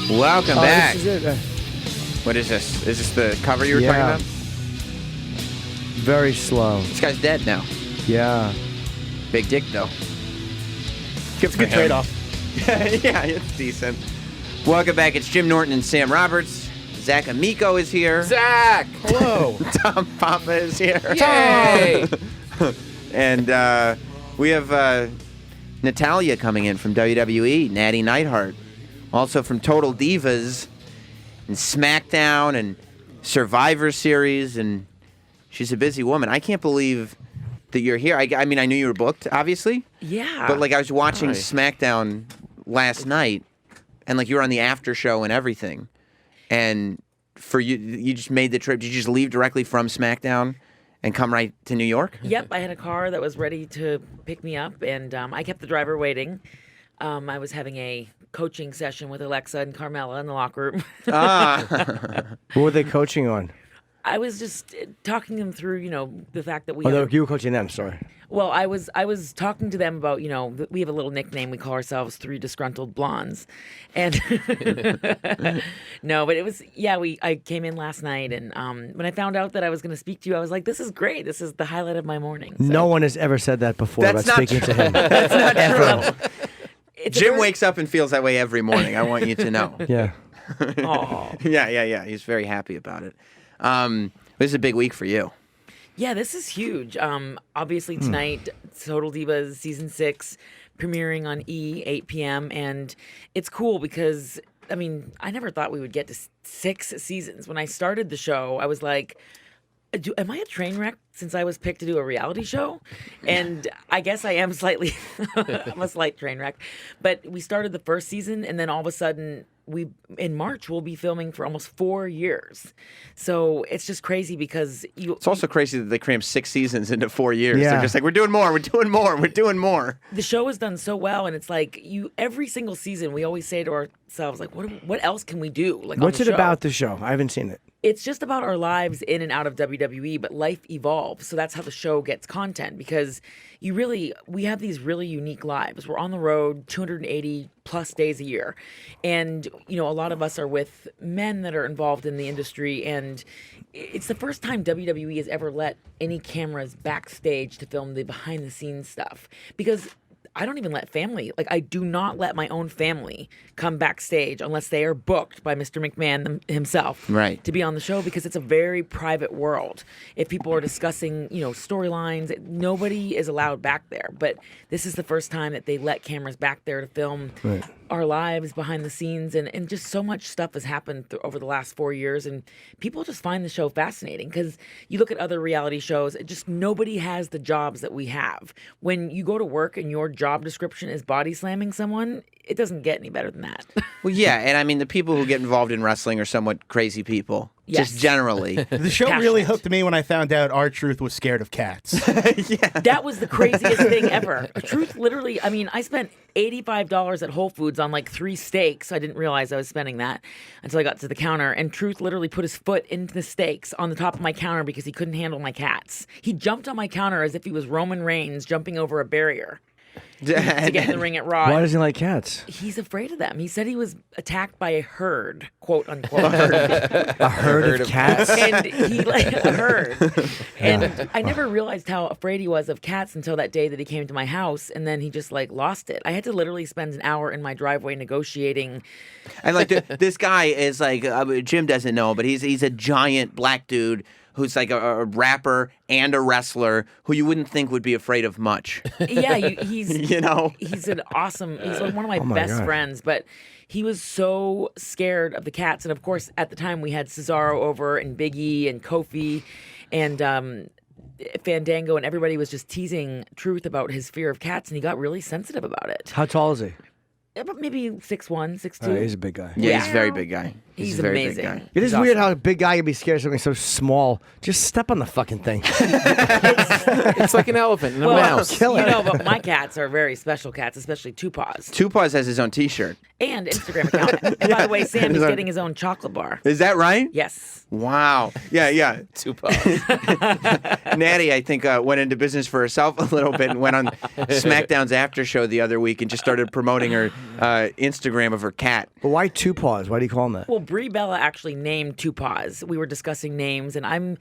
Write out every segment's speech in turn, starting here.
Welcome back. This is it. What is this? Is this the cover you were talking about? Very slow. This guy's dead now. Yeah. Big dick, though. It's a good trade-off. Yeah, it's decent. Welcome back. It's Jim Norton and Sam Roberts. Zach Amico is here. Zach! Hello. Tom Papa is here. Yay! And we have Natalya coming in from WWE, Nattie Neidhart. Also from Total Divas and SmackDown and Survivor Series, and she's a busy woman. I can't believe that you're here. I mean, I knew you were booked, obviously. Yeah. But, like, I was watching SmackDown last night, and, like, you were on the after show and everything. And for you just made the trip. Did you just leave directly from SmackDown and come right to New York? Yep, I had a car that was ready to pick me up, and I kept the driver waiting. I was having a coaching session with Alexa and Carmella in the locker room. What were they coaching on? I was just talking them through, the fact that we Oh, have no, you were coaching them, sorry. Well, I was talking to them about, we have a little nickname. We call ourselves Three Disgruntled Blondes. And no, but it was, I came in last night, and when I found out that I was going to speak to you, I was like, this is great. This is the highlight of my morning. So. No one has ever said that before That's about not speaking to him. That's not Ever. Jim wakes up and feels that way every morning. I want you to know. Yeah. Yeah. He's very happy about it. This is a big week for you. Yeah, this is huge. Obviously tonight, Total Divas Season 6 premiering on E, 8 p.m. And it's cool because, I never thought we would get to 6 seasons. When I started the show, I was like, am I a train wreck since I was picked to do a reality show? And I guess I am slightly, I'm a slight train wreck. But we started the first season, and then all of a sudden, in March, we'll be filming for almost 4 years. So it's just crazy because It's also crazy that they crammed 6 seasons into 4 years. Yeah. They're just like, we're doing more. the show is done so well, and it's like every single season we always say to ourselves, like, what else can we do? Like, What's on the it show? about the show? I haven't seen it. It's just about our lives in and out of WWE, but life evolves. So that's how the show gets content, because we have these really unique lives. We're on the road 280 plus days a year. And, a lot of us are with men that are involved in the industry. And it's the first time WWE has ever let any cameras backstage to film the behind the scenes stuff, because I don't even let family, I do not let my own family come backstage unless they are booked by Mr. McMahon himself to be on the show, because it's a very private world. If people are discussing, storylines, nobody is allowed back there. But this is the first time that they let cameras back there to film our lives behind the scenes. And just so much stuff has happened over the last 4 years. And people just find the show fascinating, because you look at other reality shows, just nobody has the jobs that we have. When you go to work and your job description is body slamming someone, it doesn't get any better than that. Well, yeah, and the people who get involved in wrestling are somewhat crazy people. Yes. Just generally. The show really hooked me when I found out R-Truth was scared of cats. That was the craziest thing ever. Truth, literally, I spent $85 at Whole Foods on 3 steaks. I didn't realize I was spending that until I got to the counter. And Truth literally put his foot into the steaks on the top of my counter because he couldn't handle my cats. He jumped on my counter as if he was Roman Reigns jumping over a barrier to get in the ring at Raw. Why does he like cats? He's afraid of them. He said he was attacked by a herd, quote unquote. A herd of cats? And he a herd. And I never realized how afraid he was of cats until that day that he came to my house, and then he just lost it. I had to literally spend an hour in my driveway negotiating. And this guy is Jim doesn't know, but he's a giant black dude who's a rapper and a wrestler who you wouldn't think would be afraid of much. Yeah, he's he's an awesome. He's one of my best God. friends, but he was so scared of the cats. And of course, at the time we had Cesaro over and Big E and Kofi and Fandango, and everybody was just teasing Truth about his fear of cats, and he got really sensitive about it. How tall is he? About maybe 6'1", 6'2". He's a big guy. Yeah, he's a very big guy. He's a very amazing. big guy. It is He's weird awesome. how a big guy can be scared of something so small. Just step on the fucking thing. It's like an elephant and a mouse. Kill it. But my cats are very special cats, especially Tupaw's. Tupaw has his own T-shirt. And Instagram account. And by the way, Sam is getting his own chocolate bar. Is that right? Yes. Wow. Yeah. Tupaw. Nattie, I think, went into business for herself a little bit and went on SmackDown's after show the other week and just started promoting her Instagram of her cat. But why two paws? Why do you call him that? Well, Brie Bella actually named Tupaws. We were discussing names, and I'm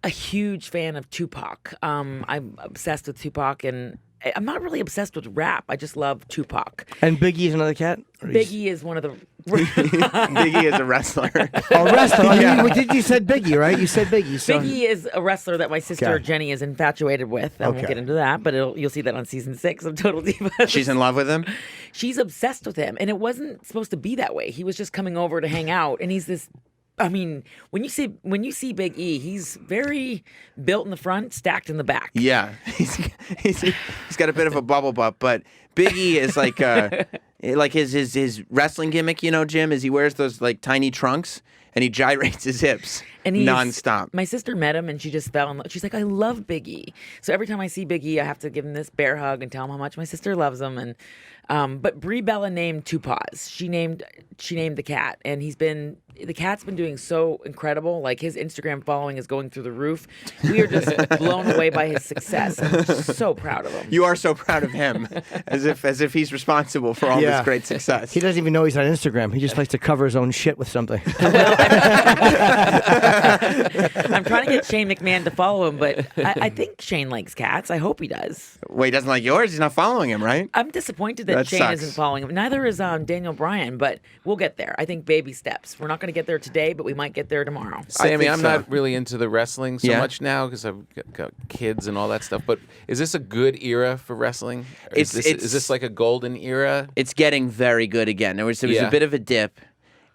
a huge fan of Tupac. I'm obsessed with Tupac, and I'm not really obsessed with rap. I just love Tupac. And Biggie is another cat? Biggie is one of the... Biggie is a wrestler. Oh, wrestler. You said Biggie, right? You said Biggie. So. Biggie is a wrestler that my sister Okay. Jenny is infatuated with. I won't get into that, but you'll see that on season 6 of Total Divas. She's in love with him? She's obsessed with him, and it wasn't supposed to be that way. He was just coming over to hang out, and he's this... I mean, when you see Big E, he's very built in the front, stacked in the back. Yeah. He's got a bit of a bubble butt, but Big E is like his wrestling gimmick, Jim, is he wears those like tiny trunks and he gyrates his hips And nonstop. My sister met him and she just fell in love. She's like, I love Big E. So every time I see Big E, I have to give him this bear hug and tell him how much my sister loves him. And but Brie Bella named Tupaws. She named the cat, and the cat's been doing so incredible. Like his Instagram following is going through the roof. We are just blown away by his success. I'm so proud of him. You are so proud of him, as if he's responsible for all this great success. He doesn't even know he's on Instagram. He just likes to cover his own shit with something. I'm trying to get Shane McMahon to follow him, but I think Shane likes cats. I hope he does. Wait, he doesn't like yours? He's not following him, right? I'm disappointed that Shane sucks. isn't following him. Neither is Daniel Bryan, but we'll get there. I think baby steps. We're not going to get there today, but we might get there tomorrow. Sammy, I'm so. not really into the wrestling so much now because I've got kids and all that stuff. But is this a good era for wrestling? Or is this like a golden era? It's getting very good again. There was a bit of a dip,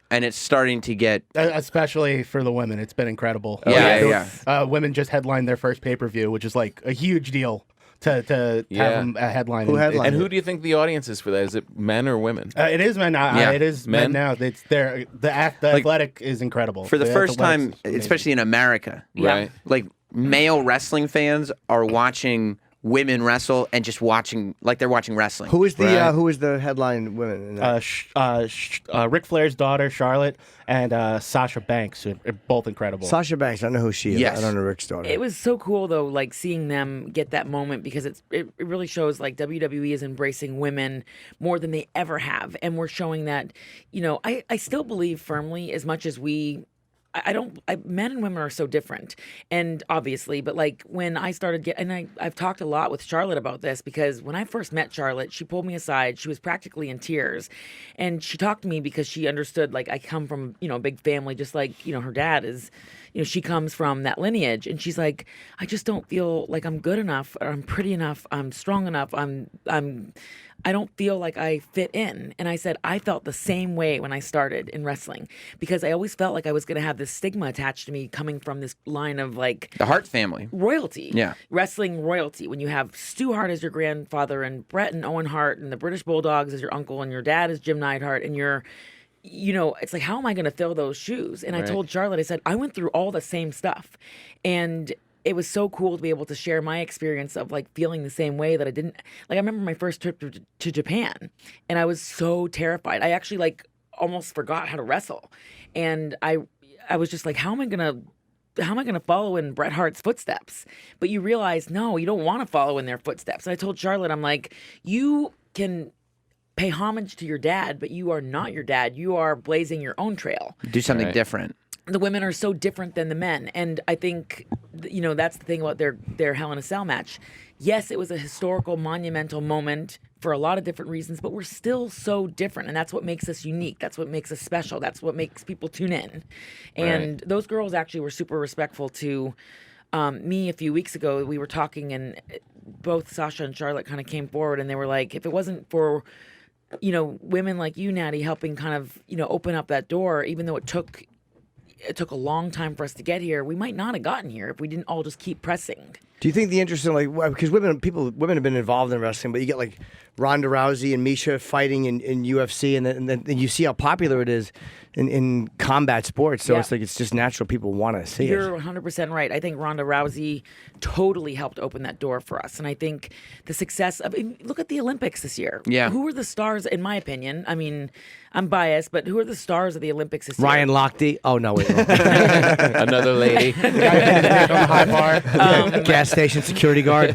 and it's starting to get... Especially for the women. It's been incredible. Women just headlined their first pay-per-view, which is like a huge deal to have them headline. Who headlined? And who do you think the audience is for that? Is it men or women? It is men. It is men now. It's the athletic is incredible. For the first time, athletics is amazing. especially in America, Right. like male wrestling fans are watching women wrestle and just watching like they're watching wrestling. Who is the headline women? In that? Ric Flair's daughter, Charlotte, and Sasha Banks are both incredible. Sasha Banks. I know who she is. Yes. I don't know Rick's daughter. It was so cool though, like seeing them get that moment because it really shows like WWE is embracing women more than they ever have, and we're showing that. I still believe firmly, as much as men and women are so different, and obviously, but like when I started I've talked a lot with Charlotte about this because when I first met Charlotte, she pulled me aside. She was practically in tears, and she talked to me because she understood like I come from a big family, just like her dad is. She comes from that lineage, and she's like, I just don't feel like I'm good enough, or I'm pretty enough, I'm strong enough, I don't feel like I fit in. And I said, I felt the same way when I started in wrestling because I always felt like I was going to have this stigma attached to me coming from this line of like The Hart family. royalty. Yeah. Wrestling royalty. When you have Stu Hart as your grandfather and Bret and Owen Hart and the British Bulldogs as your uncle and your dad is Jim Neidhart and you're it's like, how am I going to fill those shoes? And I told Charlotte, I said, I went through all the same stuff. And it was so cool to be able to share my experience of like feeling the same way that I didn't. Like, I remember my first trip to Japan, and I was so terrified. I actually like almost forgot how to wrestle. And I was just like, how am I going to follow in Bret Hart's footsteps? But you realize, no, you don't want to follow in their footsteps. And I told Charlotte, I'm like, you can pay homage to your dad, but you are not your dad. You are blazing your own trail. Do something different. The women are so different than the men. And I think, that's the thing about their Hell in a Cell match. Yes, it was a historical, monumental moment for a lot of different reasons, but we're still so different. And that's what makes us unique. That's what makes us special. That's what makes people tune in. And those girls actually were super respectful to me a few weeks ago. We were talking, and both Sasha and Charlotte kind of came forward, and they were like, if it wasn't for women like you, Nattie, helping kind of, open up that door, even though it took a long time for us to get here, we might not have gotten here if we didn't all just keep pressing. Do you think the interest in because women have been involved in wrestling, but you get like Ronda Rousey and Misha fighting in UFC, and then you see how popular it is in combat sports. So it's like it's just natural. People want to see it. You're 100% right. I think Ronda Rousey totally helped open that door for us. And I think the success of look at the Olympics this year. Yeah. Who were the stars, in my opinion? I mean, I'm biased, but who are the stars of the Olympics this year? Ryan Lochte. Oh, no, wait. Another lady. High bar. Gas station security guard.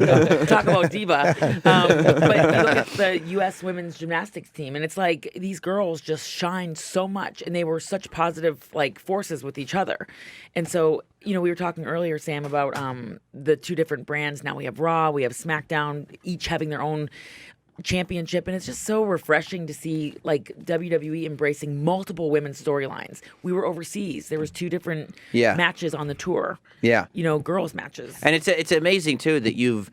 Talk about diva. But you look at the U.S. women's gymnastics team, and it's like these girls just shined so much, and they were such positive like forces with each other. And so, we were talking earlier, Sam, about the two different brands. Now we have Raw, we have SmackDown, each having their own championship, and it's just so refreshing to see like WWE embracing multiple women's storylines. We were overseas. There was 2 different matches on the tour. Yeah. Girls matches. And it's amazing too that you've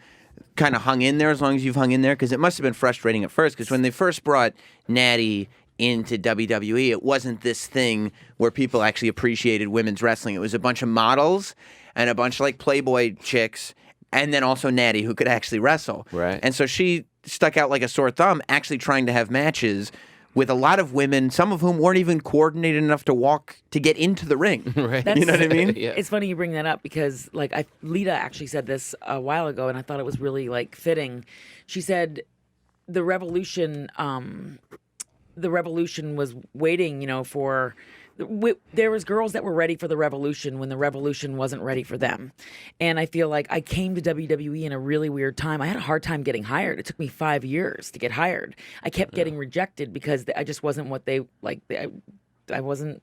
kind of hung in there as long as you've hung in there, because it must have been frustrating at first, because when they first brought Nattie into WWE, it wasn't this thing where people actually appreciated women's wrestling. It was a bunch of models and a bunch of like Playboy chicks, and then also Nattie, who could actually wrestle. Right. And so she stuck out like a sore thumb, actually trying to have matches with a lot of women, some of whom weren't even coordinated enough to get into the ring. Right. You know what I mean? Yeah. It's funny you bring that up because like Lita actually said this a while ago, and I thought it was really like fitting. She said the revolution was waiting, for. There was girls that were ready for the revolution when the revolution wasn't ready for them. And I feel like I came to WWE in a really weird time. I had a hard time getting hired. It took me 5 years to get hired. I kept getting rejected because I just wasn't what they like. I wasn't.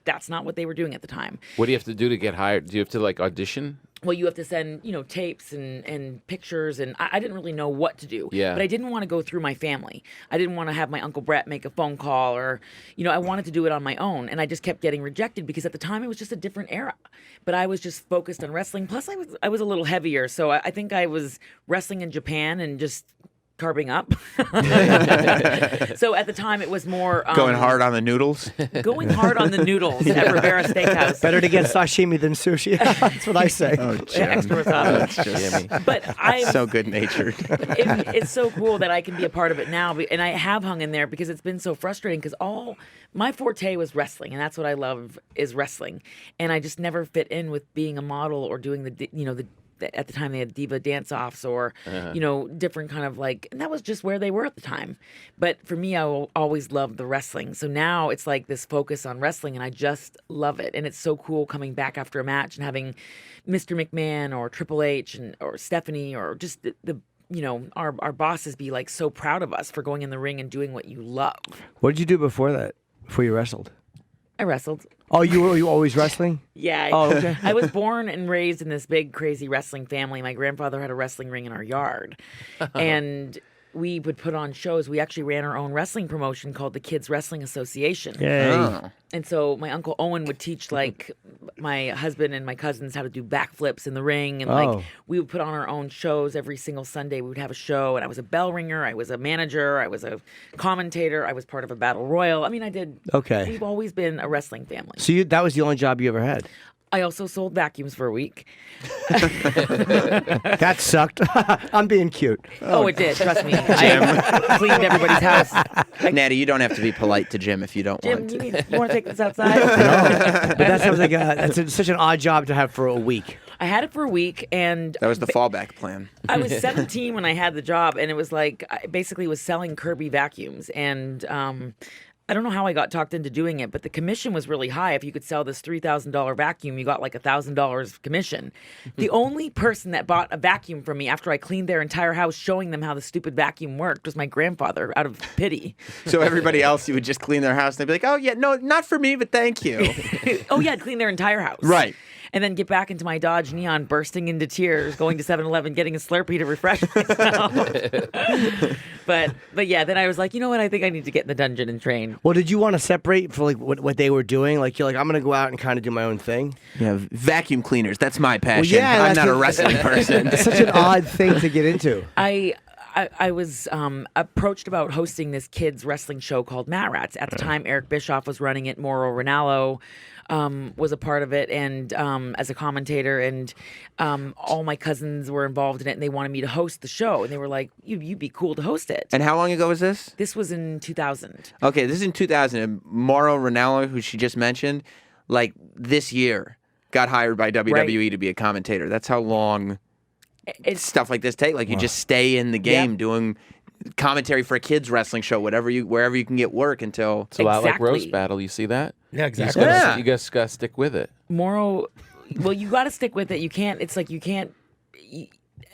That's not what they were doing at the time. What do you have to do to get hired? Do you have to like audition? Well, you have to send, tapes and pictures, and I didn't really know what to do. Yeah. But I didn't want to go through my family. I didn't want to have my Uncle Brett make a phone call, or, I wanted to do it on my own. And I just kept getting rejected because at the time it was just a different era. But I was just focused on wrestling. Plus, I was a little heavier, so I think I was wrestling in Japan and just carbing up. So at the time it was more going hard on the noodles. Going hard on the noodles at Rivera Steakhouse. Better to get sashimi than sushi. That's what I say. Extra masala. That's just But I'm so good natured. It's so cool that I can be a part of it now, and I have hung in there because it's been so frustrating. Because my forte was wrestling, and that's what I love is wrestling, and I just never fit in with being a model or doing the at the time they had diva dance-offs or, different kind of like, and that was just where they were at the time. But for me, I always loved the wrestling. So now it's like this focus on wrestling, and I just love it. And it's so cool coming back after a match and having Mr. McMahon or Triple H or Stephanie or just our bosses be like so proud of us for going in the ring and doing what you love. What did you do before that? Before you wrestled? I wrestled. Oh, you were always wrestling? Yeah. Oh, okay. I was born and raised in this big, crazy wrestling family. My grandfather had a wrestling ring in our yard. And we would put on shows. We actually ran our own wrestling promotion called the Kids Wrestling Association. Yay. Oh. And so my Uncle Owen would teach like my husband and my cousins how to do backflips in the ring. And like we would put on our own shows every single Sunday. We would have a show, and I was a bell ringer. I was a manager. I was a commentator. I was part of a battle royal. I mean, I did. Okay. We've always been a wrestling family. So that was the only job you ever had? I also sold vacuums for a week. That sucked. I'm being cute. Oh, it did. Trust me. I cleaned everybody's house. Nattie, you don't have to be polite to Jim if you don't Jim, want to. you want to take this outside? No. But that sounds like that's such an odd job to have for a week. I had it for a week, and That was the fallback plan. I was 17 when I had the job, and it was like I basically was selling Kirby vacuums, and I don't know how I got talked into doing it, but the commission was really high. If you could sell this $3,000 vacuum, you got like $1,000 commission. The only person that bought a vacuum from me after I cleaned their entire house, showing them how the stupid vacuum worked, was my grandfather, out of pity. So everybody else, you would just clean their house, and they'd be like, "Oh yeah, no, not for me, but thank you." Oh yeah, I'd clean their entire house. Right. And then get back into my Dodge Neon, bursting into tears, going to 7-Eleven, getting a Slurpee to refresh myself. But yeah, then I was like, you know what? I think I need to get in the dungeon and train. Well, did you want to separate for like what they were doing? Like you're like, I'm gonna go out and kind of do my own thing. Yeah, vacuum cleaners. That's my passion. Well, yeah, I'm not a wrestling person. It's such an odd thing to get into. I I was approached about hosting this kids wrestling show called Mat Rats. At the time, Eric Bischoff was running it. Mauro Ranallo was a part of it, and as a commentator, and all my cousins were involved in it, and they wanted me to host the show, and they were like, "You'd be cool to host it." And how long ago was this? This was in 2000. Okay, this is in 2000. And Mauro Ranallo, who she just mentioned, like this year, got hired by WWE to be a commentator. That's how long stuff like this take. Like, you just stay in the game doing commentary for a kids wrestling show, wherever you can get work until. It's a lot like Roast Battle. You see that? Yeah, exactly. You just gotta stick with it. Mauro, well, you got to stick with it. You can't. It's like you can't.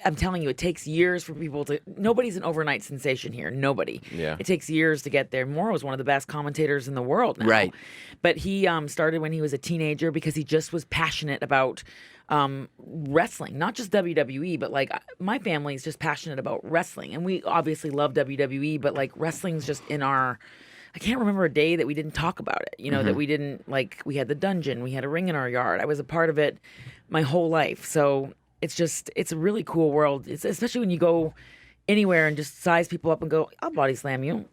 I'm telling you, it takes years for people to. Nobody's an overnight sensation here. Nobody. Yeah. It takes years to get there. Mauro is one of the best commentators in the world now. Right. But he started when he was a teenager because he just was passionate about wrestling, not just WWE, but like my family is just passionate about wrestling, and we obviously love WWE, but like wrestling's just in our. I can't remember a day that we didn't talk about it. You know, that we didn't like. We had the dungeon, we had a ring in our yard. I was a part of it my whole life, so it's a really cool world. It's especially when you go anywhere and just size people up and go, I'll body slam you.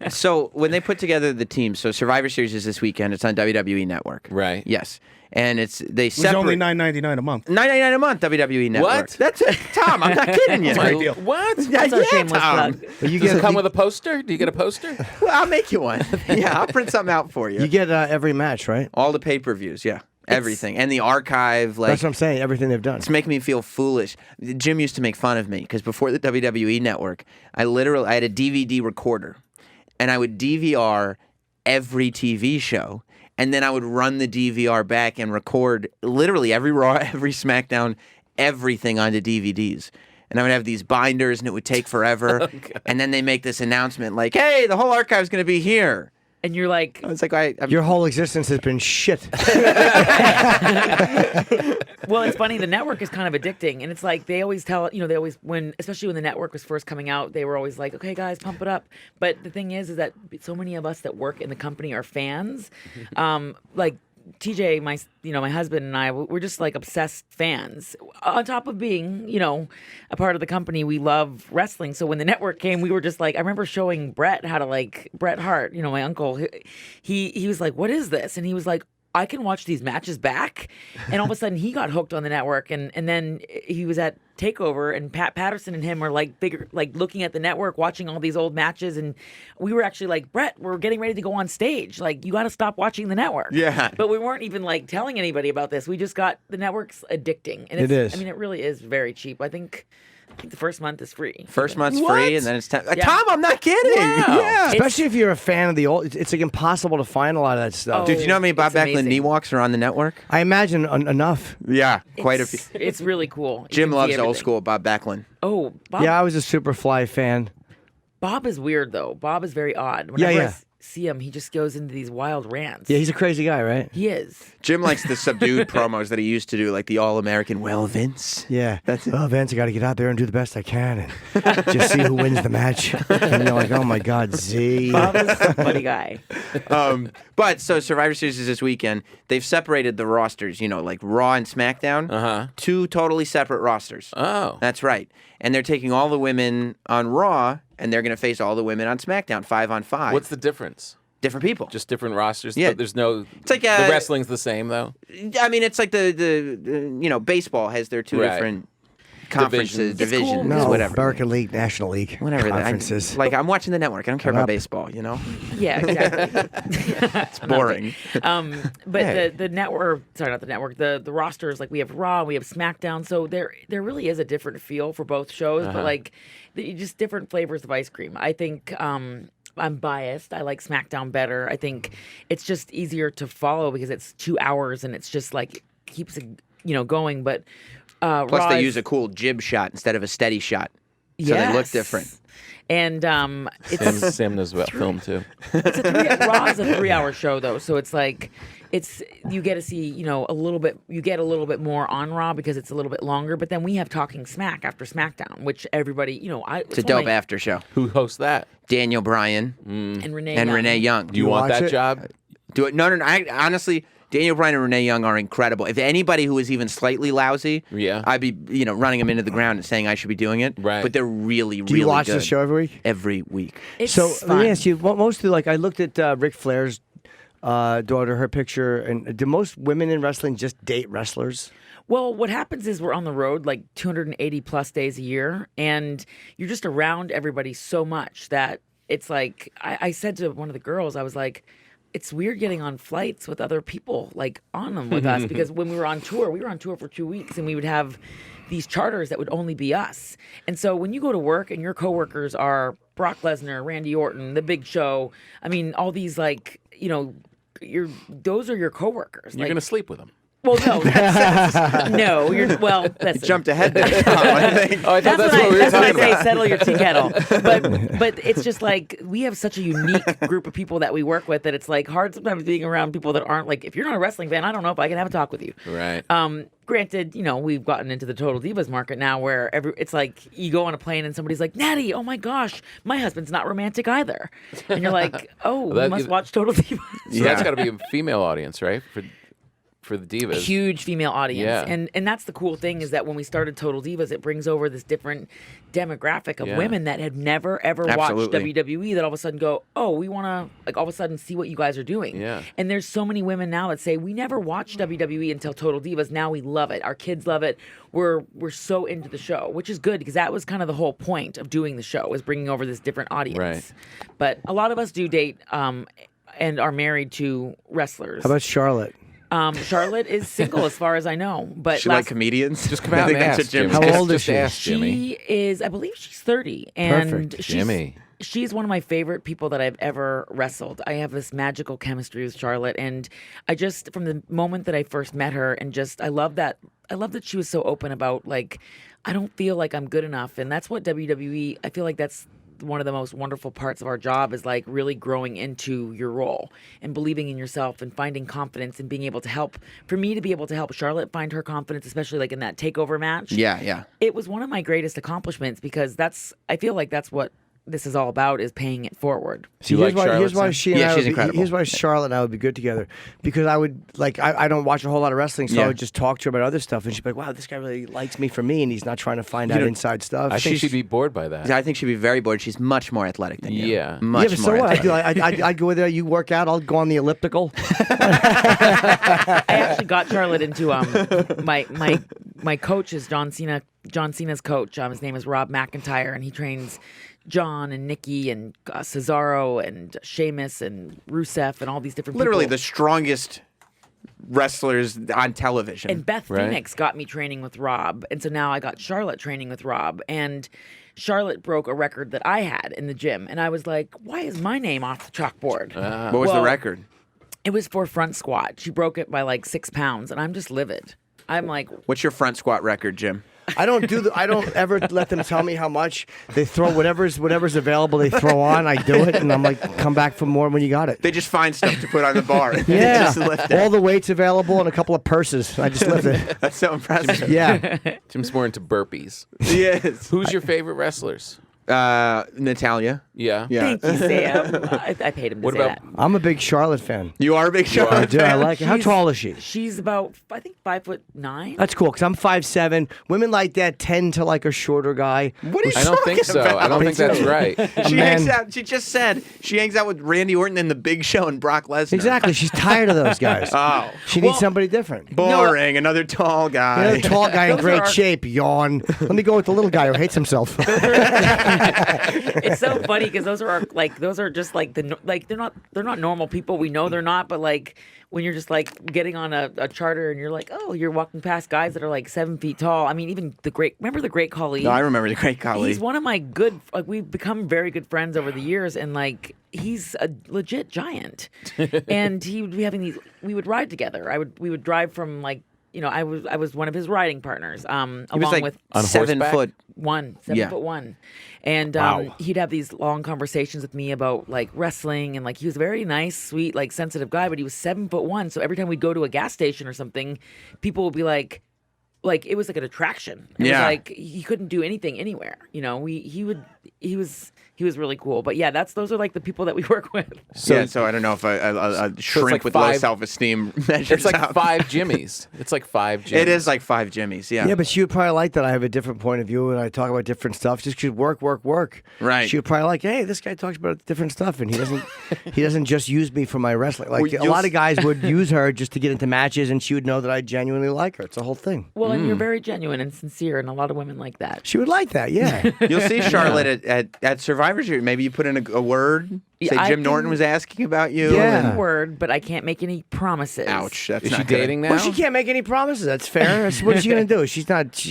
So when they put together the team, so Survivor Series is this weekend. It's on WWE Network. Right. Yes. And it's It's only $9.99 a month. $9.99 a month, WWE Network. What? That's it. Tom, I'm not kidding you. Great deal. What? That's our shameless plug. You Does it come with a poster? Do you get a poster? Well, I'll make you one. Yeah, I'll print something out for you. You get every match, right? All the pay-per-views, yeah. Everything. And the archive. Like, That's what I'm saying. Everything they've done. it's making me feel foolish. Jim used to make fun of me because before the WWE Network, I had a DVD recorder, and I would DVR every TV show, and then I would run the DVR back and record literally every Raw, every SmackDown, everything onto DVDs. And I would have these binders, and it would take forever. And then they make this announcement like, hey, the whole archive's going to be here. And you're like, I was like, Your whole existence has been shit. well, it's funny. The network is kind of addicting, and it's like they always tell, especially when the network was first coming out, they were always like, "Okay, guys, pump it up." But the thing is that so many of us that work in the company are fans. Like TJ, my husband and I, we're just like obsessed fans. On top of being, a part of the company, we love wrestling. So when the network came, we were just like, I remember showing Brett how to Bret Hart, my uncle. He was like, "What is this?" And he was like, I can watch these matches back. And all of a sudden he got hooked on the network, and then he was at TakeOver, and Pat Patterson and him were looking at the network, watching all these old matches, and we were actually like, Brett, we're getting ready to go on stage. Like, you got to stop watching the network. Yeah. But we weren't even telling anybody about this. We just got the network's addicting. And It is. I mean, it really is very cheap. I think the first month is free. First month's free, and then it's time. Yeah. Tom, I'm not kidding. Wow. Yeah. Especially if you're a fan of the old. It's like impossible to find a lot of that stuff. Dude, do you know how many Bob It's Backlund amazing. knee walks are on the network? I imagine enough. Yeah, quite a few. It's really cool. You Jim can see loves old everything. school Bob Backlund. Oh, Bob. Yeah, I was a Superfly fan. Bob is weird, though. Bob is very odd. Whenever Yeah. I see him, he just goes into these wild rants. Yeah, he's a crazy guy, right? He is. Jim likes the subdued promos that he used to do, like the All-American, well, Vince. Yeah. That's it. Oh, Vince, I got to get out there and do the best I can and just see who wins the match. And you're like, oh my God, Z. Bob is a funny guy. But so Survivor Series is this weekend. They've separated the rosters, like Raw and SmackDown. Uh-huh. Two totally separate rosters. Oh. That's right. And they're taking all the women on Raw, and they're going to face all the women on SmackDown, 5-on-5. What's the difference? Different people. Just different rosters? Yeah. There's no... It's like the wrestling's the same, though? I mean, it's like the baseball has their two Right. different conferences, It's cool. divisions, No, whatever. American League, National League, Whatever. conferences. I'm watching the network. I don't care about up. baseball, Yeah, exactly. It's boring. But the network, sorry, not the network, the rosters, we have Raw, we have SmackDown, so there really is a different feel for both shows, but just different flavors of ice cream. I think I'm biased. I like SmackDown better. I think it's just easier to follow because it's 2 hours and it's just keeps it going. But Plus, Raw they is- use a cool jib shot instead of a steady shot. So they look Yes. different. And it's Sam knows about film, too. Raw is a 3-hour show though, so it's you get to see a little bit. You get a little bit more on Raw because it's a little bit longer. But then we have Talking Smack after SmackDown, which everybody It's a dope after show. Who hosts that? Daniel Bryan and Renee and Young. Renee Young. Do you want watch that it? job? Do it? No. I honestly, Daniel Bryan and Renee Young are incredible. If anybody who is even slightly lousy, I'd be running them into the ground and saying I should be doing it. Right. But they're really, Do you watch good. the show every week? Every week. It's So fun. let me ask you, mostly like I looked at Ric Flair's daughter, her picture, and do most women in wrestling just date wrestlers? Well, what happens is we're on the road like 280 plus days a year, and you're just around everybody so much that it's like I said to one of the girls, I was like, it's weird getting on flights with other people like on them with us, because when we were on tour for 2 weeks, and we would have these charters that would only be us. And so when you go to work and your coworkers are Brock Lesnar, Randy Orton, The Big Show, I mean, all these like, those are your coworkers. You're going to sleep with them. Well, no, no. Listen. You jumped ahead there. I think. Oh, I thought That's what we were when I talking say about. settle your tea kettle. But it's just like we have such a unique group of people that we work with that it's like hard sometimes being around people that aren't like, if you're not a wrestling fan, I don't know if I can have a talk with you. Right. Granted, we've gotten into the Total Divas market now where it's like you go on a plane and somebody's like, Nattie, oh my gosh, my husband's not romantic either. And you're like, oh, you must watch Total Divas. So that's got to be a female audience, right? For the Divas. Huge female audience. Yeah. And that's the cool thing is that when we started Total Divas, it brings over this different demographic of women that have never, ever watched WWE that all of a sudden go, oh, we want to, like, all of a sudden see what you guys are doing. Yeah. And there's so many women now that say, we never watched WWE until Total Divas. Now we love it. Our kids love it. We're so into the show, which is good because that was kind of the whole point of doing the show, is bringing over this different audience. Right. But a lot of us do date and are married to wrestlers. How about Charlotte? Charlotte is single as far as I know. But She like comedians? Just come out and ask, Jimmy. How old is Just she? ask, Jimmy. She is, I believe she's 30. And Perfect. Jimmy. She's one of my favorite people that I've ever wrestled. I have this magical chemistry with Charlotte. And I just, from the moment that I first met her, and just, I love that she was so open about, like, I don't feel like I'm good enough. And that's what WWE, I feel like that's one of the most wonderful parts of our job, is like really growing into your role and believing in yourself and finding confidence and being able to help. For me to be able to help Charlotte find her confidence, especially like in that takeover match. Yeah. It was one of my greatest accomplishments because I feel like that's what this is all about, is paying it forward. See, You like here's why Charlotte, she and Yeah, I she's would be, incredible. here's why Charlotte and I would be good together, because I would I don't watch a whole lot of wrestling, so I would just talk to her about other stuff, and she'd be like, wow, this guy really likes me for me, and he's not trying to find out inside stuff. I think she'd be bored by that. I think she'd be very bored. She's much more athletic than you. Yeah. Much but more so what? athletic. I'd go with her, you work out, I'll go on the elliptical. I actually got Charlotte into my coach is John Cena's coach. His name is Rob McIntyre, and he trains John and Nikki and Cesaro and Sheamus and Rusev and all these different Literally people. the strongest wrestlers on television. And Beth Right. Phoenix got me training with Rob. And so now I got Charlotte training with Rob. And Charlotte broke a record that I had in the gym. And I was like, why is my name off the chalkboard? What was the Well, record? It was for front squat. She broke it by like 6 pounds. And I'm just livid. I'm like, What's your front squat record, Jim? I don't ever let them tell me how much. They throw whatever's available, they throw on, I do it, and I'm like, come back for more when you got it. They just find stuff to put on the bar. And Yeah, just lift it. all the weights available and a couple of purses. I just lift it. That's so impressive. Yeah. Jim's more into burpees. Yes. Who's your favorite wrestlers? Natalia. Yeah. Yeah. thank you, Sam. I paid him to What say about- that. I'm a big Charlotte fan. You are a big shot. I do. I like it. How tall is she? She's about, I think, 5'9". That's cool, because I'm 5'7". Women like that tend to like a shorter guy. What are you I don't think talking so. about? I don't think that's right. She man. hangs out. She just said she hangs out with Randy Orton and the Big Show and Brock Lesnar. Exactly. She's tired of those guys. Oh, She needs somebody different. boring. Another tall guy. Another tall guy in Those great are- shape. Yawn. Let me go with the little guy who hates himself. It's so funny because those are just like they're not normal people. We know they're not, but like when you're just like getting on a charter and you're like, oh, you're walking past guys that are like 7 feet tall. I mean, even remember the Great Khali? No, I remember the Great Khali. He's one of my we've become very good friends over the years, and like he's a legit giant. And he would be we would ride together. We would drive from like, I was one of his riding partners. He was Along like with On 7 horseback? foot. 7'1", and he'd have these long conversations with me about like wrestling, and like he was a very nice, sweet, like sensitive guy, but he was 7'1", so every time we'd go to a gas station or something, people would be like it was like an attraction. It was like he couldn't do anything anywhere. He he was really cool. But yeah, those are like the people that we work with. So I don't know if a shrink like with low 5 self-esteem measures It's like out. 5 Jimmys. It's like 5 Jimmys. It is like 5 Jimmys, yeah. Yeah, but she would probably like that I have a different point of view and I talk about different stuff. Just because work. Right. She would probably like, hey, this guy talks about different stuff, and he doesn't just use me for my wrestling. Like a lot of guys would use her just to get into matches, and she would know that I genuinely like her. It's a whole thing. Well, and you're very genuine and sincere, and a lot of women like that. She would like that, yeah. You'll see Charlotte at Survivor Series. Maybe you put in a word. Say Jim Norton was asking about you. Yeah. Word, but I can't make any promises. Ouch. That's Is not she good. dating now? Well, she can't make any promises. That's fair. What is she going to do? She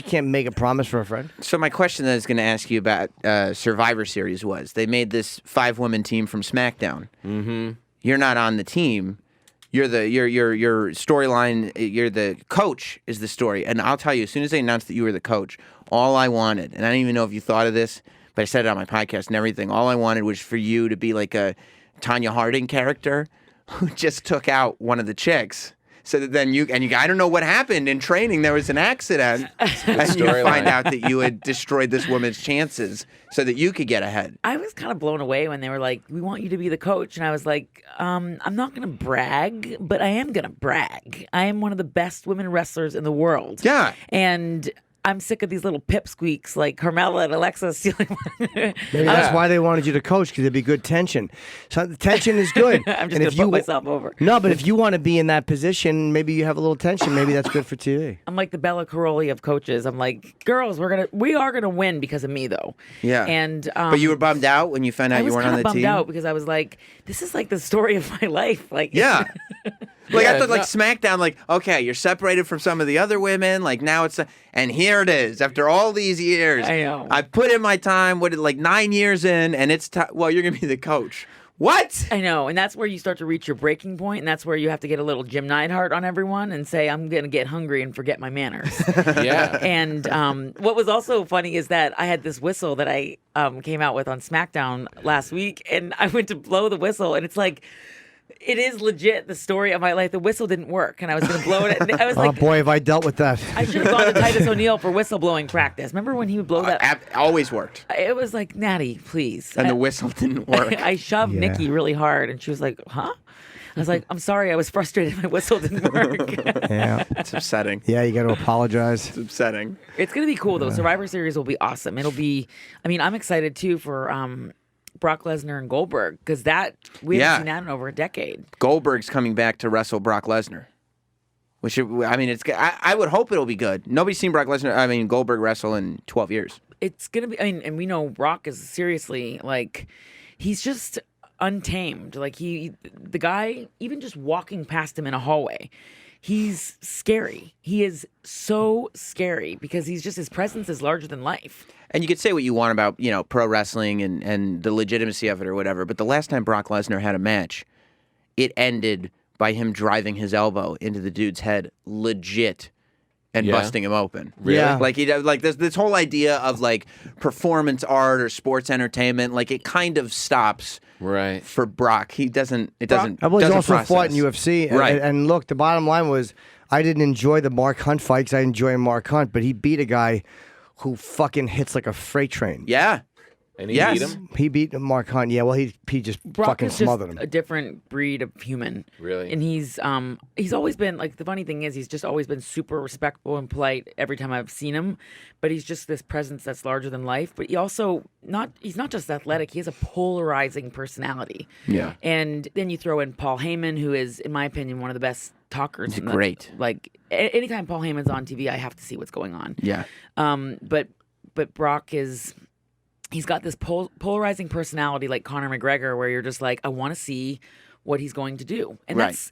can't make a promise for a friend. So my question that I was going to ask you about Survivor Series was, they made this 5-woman team from SmackDown. Mm-hmm. You're not on the team. You're your storyline. You're the coach is the story. And I'll tell you, as soon as they announced that you were the coach, all I wanted, and I don't even know if you thought of this, but I said it on my podcast and everything. All I wanted was for you to be like a Tanya Harding character who just took out one of the chicks. So that then I don't know what happened in training. There was an accident, and you find out that you had destroyed this woman's chances so that you could get ahead. I was kind of blown away when they were like, "We want you to be the coach," and I was like, "I'm not going to brag, but I am going to brag. I am one of the best women wrestlers in the world." Yeah, and I'm sick of these little pipsqueaks like Carmella and Alexa stealing. Maybe that's why they wanted you to coach, because there'd be good tension. So the tension is good. I'm just going to put myself over. No, but if you want to be in that position, maybe you have a little tension. Maybe that's good for TV. I'm like the Bella Caroli of coaches. I'm like, girls, we are gonna win because of me, though. yeah. And but you were bummed out when you found out you weren't on the I was kind of team. bummed out because I was like, this is like the story of my life. Like, Yeah. Like Yeah, I thought, like no. SmackDown, like okay, you're separated from some of the other women. Like now it's, and here it is. After all these years, I know. I put in my time. What, like 9 years in, and it's time. Well, you're gonna be the coach. What? I know, and that's where you start to reach your breaking point, and that's where you have to get a little Jim Neidhart on everyone and say, I'm going to get hungry and forget my manners. Yeah. And what was also funny is that I had this whistle that I came out with on SmackDown last week, and I went to blow the whistle, and it's like, it is legit the story of my life. The whistle didn't work, and I was going to blow it. And I was Oh like, boy, have I dealt with that. I should have gone to Titus O'Neil for whistleblowing practice. Remember when he would blow that? Always worked, It was like, Nattie, please. and the whistle didn't work. I shoved Yeah. Nikki really hard, and she was like, huh? I was like, I'm sorry, I was frustrated. My whistle didn't work. Yeah. It's upsetting. Yeah, you got to apologize. It's upsetting. It's going to be cool, though. Survivor Series will be awesome. It'll be, I mean, I'm excited, too, for Brock Lesnar and Goldberg, because we haven't seen that in over a decade. Goldberg's coming back to wrestle Brock Lesnar. I would hope it'll be good. Nobody's seen Goldberg wrestle in 12 years. It's going to be, and we know Brock is seriously, like, he's just untamed. Like, the guy, even just walking past him in a hallway, he's scary. He is so scary because his presence is larger than life. And you could say what you want about, pro wrestling and the legitimacy of it or whatever, but the last time Brock Lesnar had a match, it ended by him driving his elbow into the dude's head, legit, and busting him open. Really? Yeah. Like this whole idea of like performance art or sports entertainment, like it kind of stops Right. for Brock. He doesn't. It doesn't. Well, he's doesn't also process. fought in UFC. Right. And look, the bottom line was I didn't enjoy the Mark Hunt fight because I enjoy Mark Hunt, but he beat a guy who fucking hits like a freight train. Yeah. And he Yes. beat him? He beat Mark Hunt. Yeah, well, he just Brock fucking is smothered just him. a different breed of human. Really? And he's always been, like, the funny thing is he's just always been super respectful and polite every time I've seen him. But he's just this presence that's larger than life. But he's not just athletic, he has a polarizing personality. Yeah. And then you throw in Paul Heyman, who is, in my opinion, one of the best talkers. He's great. Anytime Paul Heyman's on TV, I have to see what's going on. Yeah. But Brock is... He's got this polarizing personality like Conor McGregor where you're just like, I want to see what he's going to do. And Right.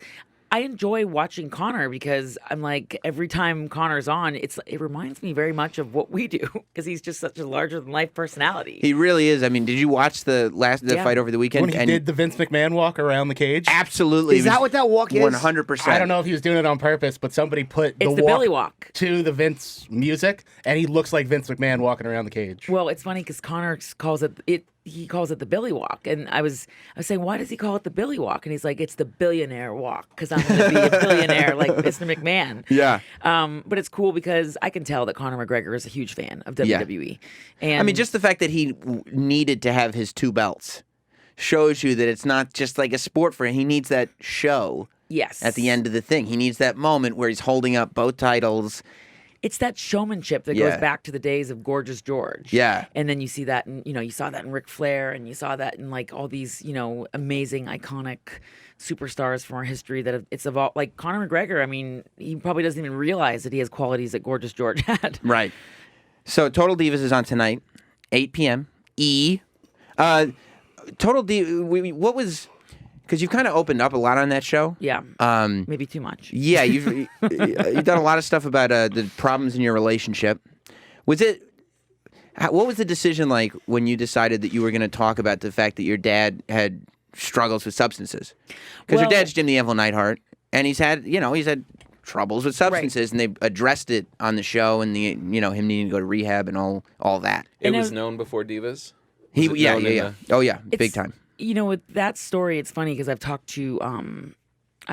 I enjoy watching Conor because I'm like, every time Conor's on, it reminds me very much of what we do because he's just such a larger than life personality. He really is. I mean, did you watch the Yeah. fight over the weekend? When he did the Vince McMahon walk around the cage. Absolutely. Is that what that walk is? 100%. I don't know if he was doing it on purpose, but somebody put It's the Billy walk. to the Vince music, and he looks like Vince McMahon walking around the cage. Well, it's funny because Conor calls it he calls it the Billy Walk, and I was saying, why does he call it the Billy Walk? And he's like, it's the billionaire walk because I'm going to be a billionaire like Mr. McMahon. Yeah. But it's cool because I can tell that Conor McGregor is a huge fan of WWE. And I mean, just the fact that he needed to have his 2 belts shows you that it's not just like a sport for him. He needs that show. Yes. At the end of the thing, he needs that moment where he's holding up both titles. It's that showmanship that goes back to the days of Gorgeous George. Yeah. And then you see that, you saw that in Ric Flair, and you saw that in like all these, amazing, iconic superstars from our history that it's evolved. Like Conor McGregor, I mean, he probably doesn't even realize that he has qualities that Gorgeous George had. Right. So Total Divas is on tonight, 8 p.m. Total Divas, what was... Because you've kind of opened up a lot on that show. Yeah. Maybe too much. Yeah, you've done a lot of stuff about the problems in your relationship. What was the decision like when you decided that you were going to talk about the fact that your dad had struggles with substances? Because your dad's Jim the Anvil Neidhart, and he's had troubles with substances, and they addressed it on the show, and him needing to go to rehab and all that. It was known before Divas? Big time. With that story, it's funny because I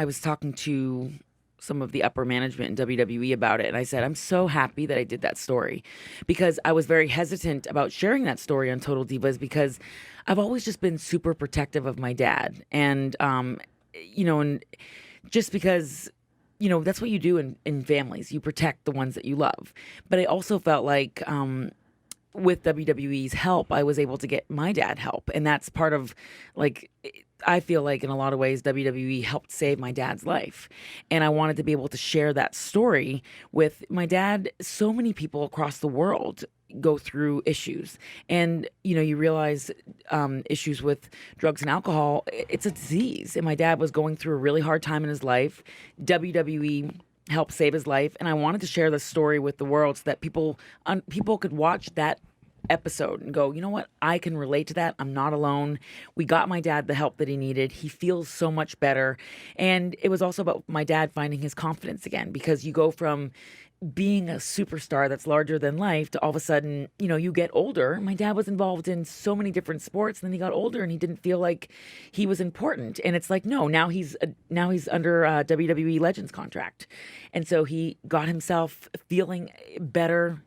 was talking to some of the upper management in WWE about it, and I said, I'm so happy that I did that story because I was very hesitant about sharing that story on Total Divas because I've always just been super protective of my dad. And, and just because, that's what you do in families. You protect the ones that you love. But I also felt like... with WWE's help, I was able to get my dad help. And that's part of, I feel like in a lot of ways, WWE helped save my dad's life. And I wanted to be able to share that story with my dad. So many people across the world go through issues. And, you realize issues with drugs and alcohol, it's a disease. And my dad was going through a really hard time in his life. WWE helped save his life, and I wanted to share the story with the world so that people could watch that episode and go, you know what, I can relate to that. I'm not alone. We got my dad the help that he needed. He feels so much better. And it was also about my dad finding his confidence again, because you go from being a superstar that's larger than life to all of a sudden, you get older. My dad was involved in so many different sports, and then he got older and he didn't feel like he was important. And it's like, no, now he's under a WWE Legends contract. And so he got himself feeling better.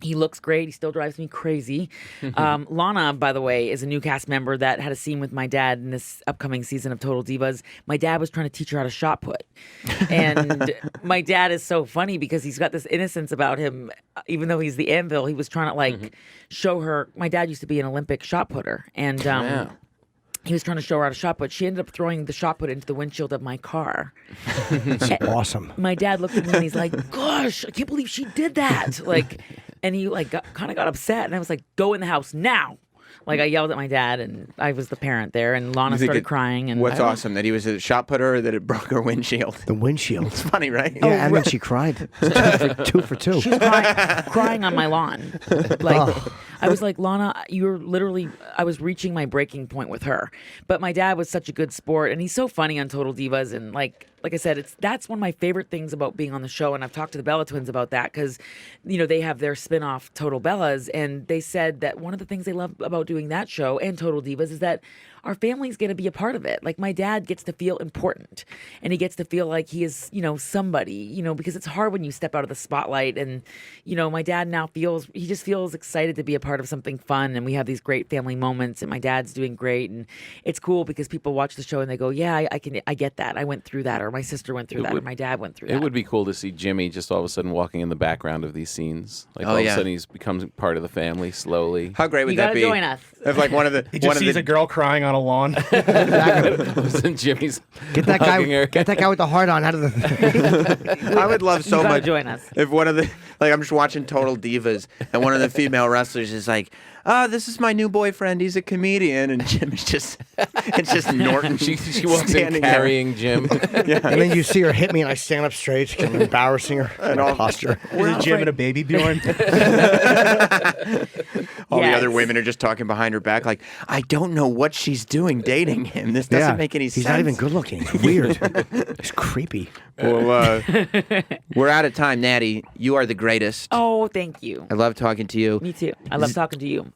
He looks great. He still drives me crazy. Lana, by the way, is a new cast member that had a scene with my dad in this upcoming season of Total Divas. My dad was trying to teach her how to shot put. And my dad is so funny because he's got this innocence about him. Even though he's the Anvil, he was trying to show her. My dad used to be an Olympic shot putter. And he was trying to show her how to shot put. She ended up throwing the shot put into the windshield of my car. That's awesome. My dad looked at me and he's like, gosh, I can't believe she did that. And he kind of got upset, and I was like, "Go in the house now!" I yelled at my dad, and I was the parent there, and Lana started crying. And what's awesome that he was a shot putter, or that it broke her windshield. The windshield. It's funny, right? Yeah, and then she cried. Two for two. She was crying on my lawn. I was like, Lana, you're literally. I was reaching my breaking point with her, but my dad was such a good sport, and he's so funny on Total Divas, and like I said, that's one of my favorite things about being on the show, and I've talked to the Bella Twins about that because, they have their spin-off Total Bellas, and they said that one of the things they love about doing that show and Total Divas is that our families get to be a part of it. Like my dad gets to feel important, and he gets to feel like he is, somebody, because it's hard when you step out of the spotlight, and, my dad now feels excited to be a part of something fun, and we have these great family moments, and my dad's doing great, and it's cool because people watch the show and they go, yeah, I get that. I went through that, or my sister went through that, or my dad went through that. It would be cool to see Jimmy just all of a sudden walking in the background of these scenes. All of a sudden he's becomes part of the family slowly. How great would that be? You gotta join us. If one of the he just sees a girl crying on a lawn. And Jimmy's get that guy with the heart on out of the. I would love so much. Join us. If one of the I'm just watching Total Divas, and one of the female wrestlers is like, this is my new boyfriend. He's a comedian, and Jim is it's just Norton. She walks in carrying Jim. And then you see her hit me, and I stand up straight, embarrassing her and all posture. Is Jim and a baby Bjorn? All the other women are just talking behind her back, like, I don't know what she's doing dating him. This doesn't make any sense. He's not even good looking. It's weird. It's creepy. Well, we're out of time, Nattie. You are the greatest. Oh, thank you. I love talking to you. Me too. I love talking to you.